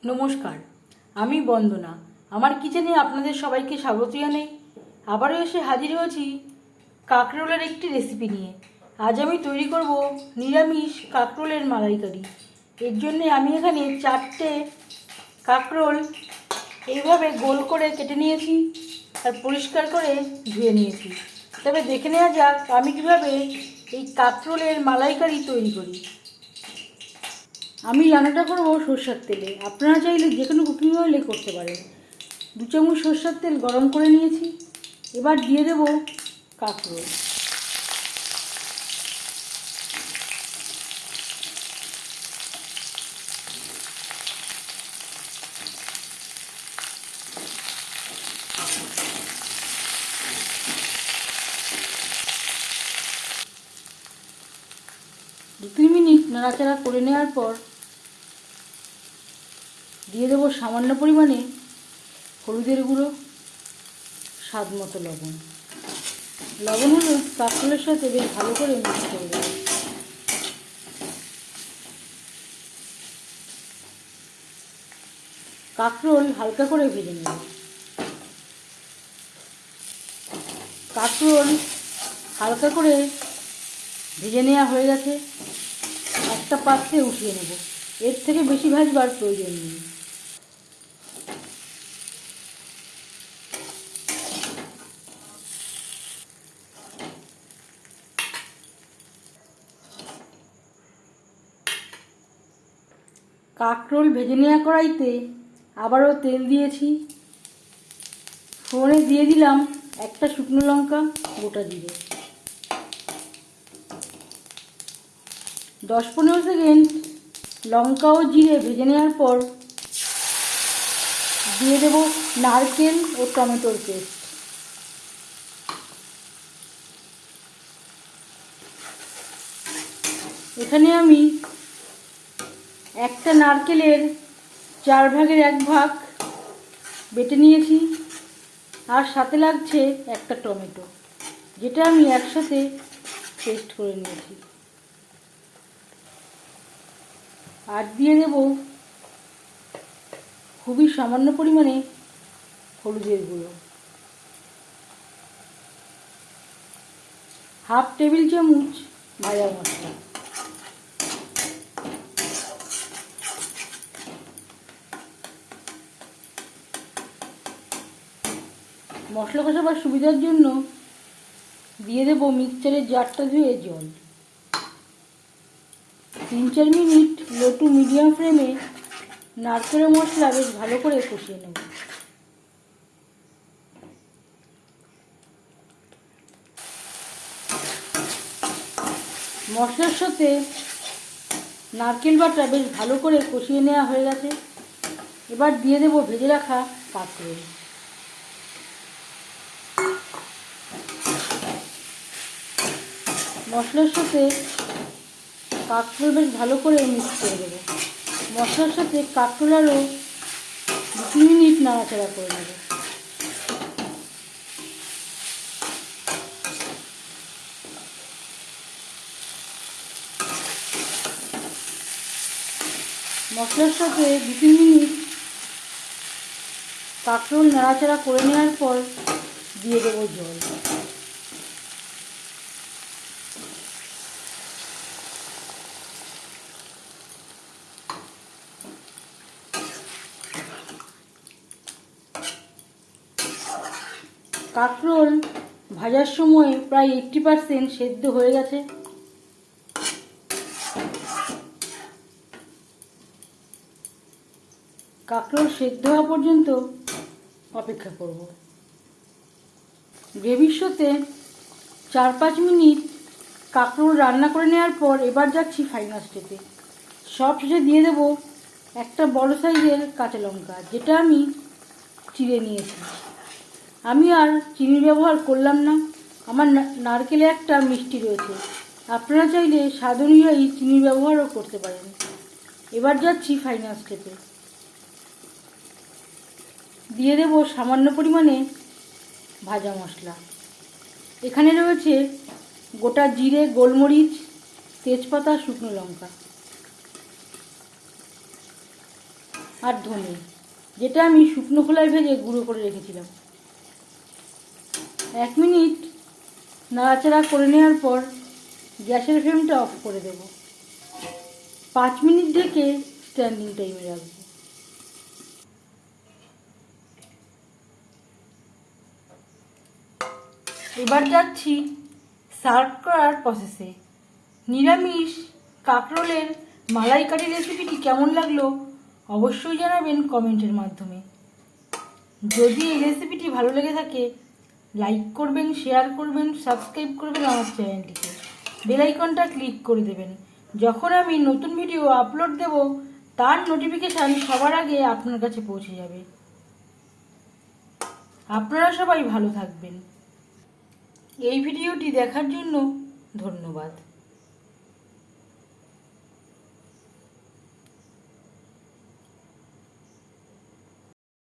নমস্কার, আমি বন্দনা। আমার কিচেনে আপনাদের সবাইকে স্বাগত জানাই। আবারও এসে হাজির হয়েছি কাঁকরোলের একটি রেসিপি নিয়ে। আজ আমি তৈরি করব নিরামিষ কাঁকরোলের মালাইকারি। এর জন্যে আমি এখানে 4টে কাঁকরোল এইভাবে গোল করে কেটে নিয়েছি আর পরিষ্কার করে ধুয়ে নিয়েছি। তবে দেখে নেওয়া যাক আমি কীভাবে এই কাঁকরোলের মালাইকারি তৈরি করি। আমি রান্নাটা করবো সরষের তেলে, আপনারা চাইলে যে কোনো কুকিং অয়েলে করতে পারেন। 2 চামচ সরষের তেল গরম করে নিয়েছি। এবার দিয়ে দেব কাঁকরোল। দু 3 মিনিট নাড়াচাড়া করে নেওয়ার পর দিয়ে দেবো সামান্য পরিমাণে হলুদের গুঁড়ো, স্বাদ মতো লবণ। লবণ হলো কাঁকরোলের সাথে বেশ ভালো করে মিক্স করে দেবো। কাঁকরোল হালকা করে ভেজে নেব। কাঁকরোল হালকা করে ভেজে নেওয়া হয়ে গেছে, একটা পাত্রে উঠিয়ে নেব। এর থেকে বেশি ভাজবার প্রয়োজন নেই। কাঁকরোল ভেজে নেওয়া কড়াইতে আবারও তেল দিয়েছি। ফোড়নে দিয়ে দিলাম একটা শুকনো লঙ্কা, গোটা জিরে। 10-15 সেকেন্ড লঙ্কা ও জিরে ভেজে নেওয়ার পর দিয়ে দেব নারকেল ও টমেটোর পেস্ট। এখানে আমি একটা নারকেলের 4 ভাগের 1 ভাগ বেটে নিয়েছি, আর সাথে লাগছে একটা টমেটো, যেটা আমি একসাথে পেস্ট করে নিয়েছি। আর দিয়ে দেব খুবই সামান্য পরিমাণে হলুদের গুঁড়ো, 1/2 টেবিল চামচ ভাজা মশলা। মশলা কষাবার সুবিধার জন্য দিয়ে দেব মিক্সচারের জারটা ধুয়ে জল। 3-4 মিনিট লো টু মিডিয়াম ফ্লেমে নারকেলের মশলা বেশ ভালো করে কষিয়ে নেব। মশলার সাথে নারকেল বাটা বেশ ভালো করে কষিয়ে নেওয়া হয়ে গেছে। এবার দিয়ে দেব ভেজে রাখা কাঁকরোল। মশলার সাথে কাঁকরোল বেশ ভালো করে মিক্স করে দেবো। মশলার সাথে কাঁকরোল আরও 2 মিনিট নাড়াচাড়া করে নেব। মশলার সাথে 2-3 মিনিট কাঁকরোল নাড়াচাড়া করে নেওয়ার পর দিয়ে দেবো জল। কাঁকরোল ভাজার সময় প্রায় 80% সেদ্ধ হয়ে গেছে। কাঁকরোল সেদ্ধ হওয়া পর্যন্ত অপেক্ষা করব। গ্রেভির সাথে 4-5 মিনিট কাঁকরোল রান্না করে নেওয়ার পর এবার যাচ্ছি ফাইনাল স্টেপে। সব শেষে দিয়ে দেব একটা বড় সাইজের কাঁচা লঙ্কা, যেটা আমি চিড়ে নিয়েছি। আমি আর চিনি ব্যবহার করলাম না, আমার নারকেলে একটা মিষ্টি রয়েছে। আপনারা চাইলে স্বাদ অনুযায়ী চিনি ব্যবহারও করতে পারেন। এবার যাচ্ছি ফাইনাল স্টেপে। দিয়ে দেব সামান্য পরিমাণে ভাজা মশলা। এখানে রয়েছে গোটা জিরে, গোলমরিচ, তেজপাতা, শুকনো লঙ্কা। আর ধনে, যেটা আমি শুকনো খোলায় ভেজে গুঁড়ো করে রেখেছিলাম। 1 মিনিট নাড়াচাড়া করে নেওয়ার পর গ্যাসের ফ্লেমটা অফ করে দেব। 5 মিনিট ঢেকে স্ট্যান্ডিং টাইমে রাখবো। এবার যাচ্ছি সার্ভ করার প্রসেসে। নিরামিষ কাঁকরোলের মালাইকারি রেসিপিটি কেমন লাগলো অবশ্যই জানাবেন কমেন্টের মাধ্যমে। যদি এই রেসিপিটি ভালো লেগে থাকে লাইক করবেন, শেয়ার করবেন, সাবস্ক্রাইব করবেন আমার চ্যানেলটিকে, বেল আইকনটা ক্লিক করে দেবেন। যখন আমি নতুন ভিডিও আপলোড দেব তার নোটিফিকেশান সবার আগে আপনার কাছে পৌঁছে যাবে। আপনারা সবাই ভালো থাকবেন। এই ভিডিওটি দেখার জন্য ধন্যবাদ।